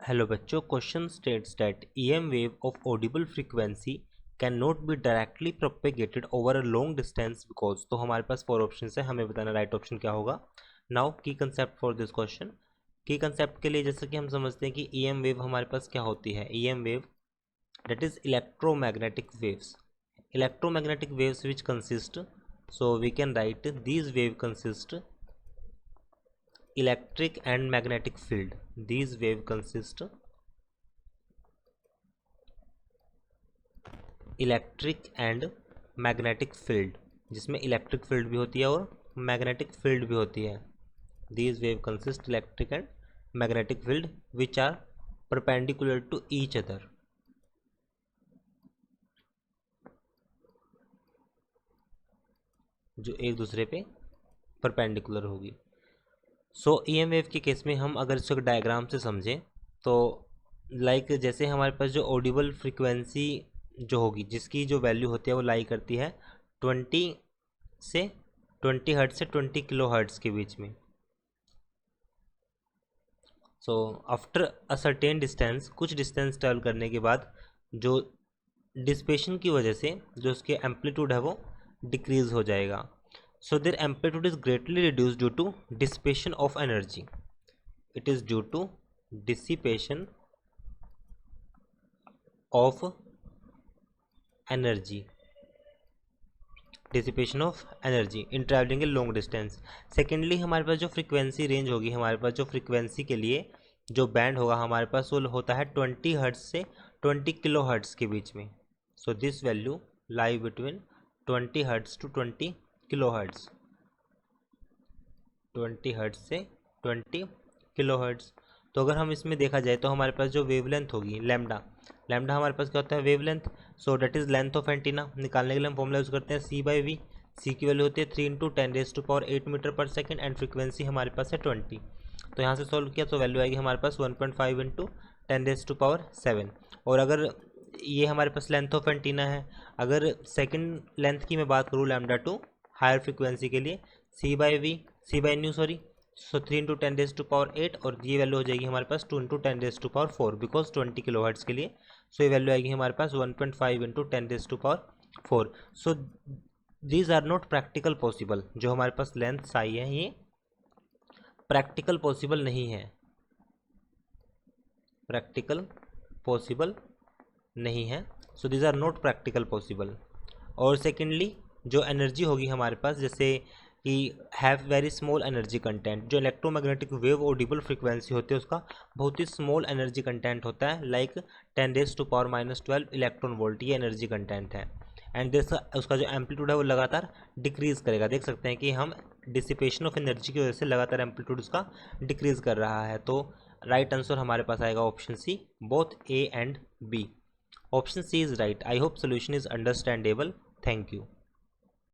Hello बच्चों, question states that EM wave of audible frequency cannot be directly propagated over a long distance because। तो हमारे पास 4 option है, हमें बताना right option क्या होगा। नाउ की कंसेप्ट फॉर दिस क्वेश्चन। की कंसेप्ट के लिए जैसे कि हम समझते हैं कि EM वेव हमारे पास क्या होती है। EM wave that is electromagnetic waves which consist, so we can write these wave consist electric and magnetic field. These wave consist electric and magnetic field, जिसमें इलेक्ट्रिक फील्ड भी होती है और मैग्नेटिक फील्ड भी होती है। These wave consist electric and magnetic field which are perpendicular to each other. जो एक दूसरे पे परपेंडिकुलर होगी। सो EM वेव के केस में हम अगर इसको डायग्राम से समझें तो लाइक जैसे हमारे पास जो ऑडिबल फ्रीक्वेंसी जो होगी, जिसकी जो वैल्यू होती है वो लाई करती है 20 हर्ट्ज से 20 किलो हर्ट्ज के बीच में। So after a certain distance, कुछ डिस्टेंस ट्रेवल करने के बाद जो डिस्पेशन की वजह से जो उसके एम्पलीट्यूड है वो डिक्रीज हो जाएगा। So their amplitude is greatly reduce due to dissipation of energy. It is due to dissipation of energy, dissipation of energy in travelling a long distance. Secondly हमारे पास जो फ्रीक्वेंसी रेंज होगी, हमारे पास जो फ्रीक्वेंसी के लिए जो बैंड होगा हमारे पास वो होता है 20 हर्ट्ज से 20 किलो हर्ट्ज के बीच में। So this value lie between 20 hertz to 20 kilohertz, 20 hertz से 20 किलो हर्ट्ज। तो अगर हम इसमें देखा जाए तो हमारे पास जो वेवलेंथ होगी लैम्डा, लैम्डा हमारे पास क्या होता है wavelength. So that is length of antenna. निकालने के लिए हम फॉर्मूला यूज करते हैं C/V। सी की वैल्यू होती है 3 × 10⁸ (8 मीटर पर सेकेंड) एंड फ्रीक्वेंसी हमारे पास है 20। तो यहाँ से सॉल्व किया तो वैल्यू आएगी हमारे पास 1.5 × 10⁻⁷। और अगर ये हमारे पास लेंथ ऑफ एंटीना है, अगर सेकेंड लेंथ की मैं बात करूँ लैम्डा टू हायर फ्रीक्वेंसी के लिए C/nu सॉरी, सो 3 × 10⁸ और ये वैल्यू हो जाएगी हमारे पास 2 × 10⁴ बिकॉज 20 किलो हर्ट्ज के लिए। सो ये वैल्यू आएगी हमारे पास 1.5 × 10⁴। So these are not practical possible. जो हमारे पास लेंथ आई है ये प्रैक्टिकल पॉसिबल नहीं है, प्रैक्टिकल पॉसिबल नहीं है। So these are not practical possible. और सेकेंडली जो एनर्जी होगी हमारे पास, जैसे कि have very small energy content. जो इलेक्ट्रोमैग्नेटिक वेव ऑडिबल फ्रीक्वेंसी होती है उसका बहुत ही स्मॉल एनर्जी कंटेंट होता है, लाइक 10⁻⁻12 इलेक्ट्रॉन वोल्ट ये एनर्जी कंटेंट है। एंड दिस उसका जो एम्पलीट्यूड है वो लगातार डिक्रीज करेगा। देख सकते हैं कि हम डिसिपेशन ऑफ एनर्जी की वजह से लगातार एम्पलीट्यूड उसका डिक्रीज कर रहा है। तो राइट आंसर हमारे पास आएगा option C, both A and B। Option C is right. I hope solution is understandable. Thank you.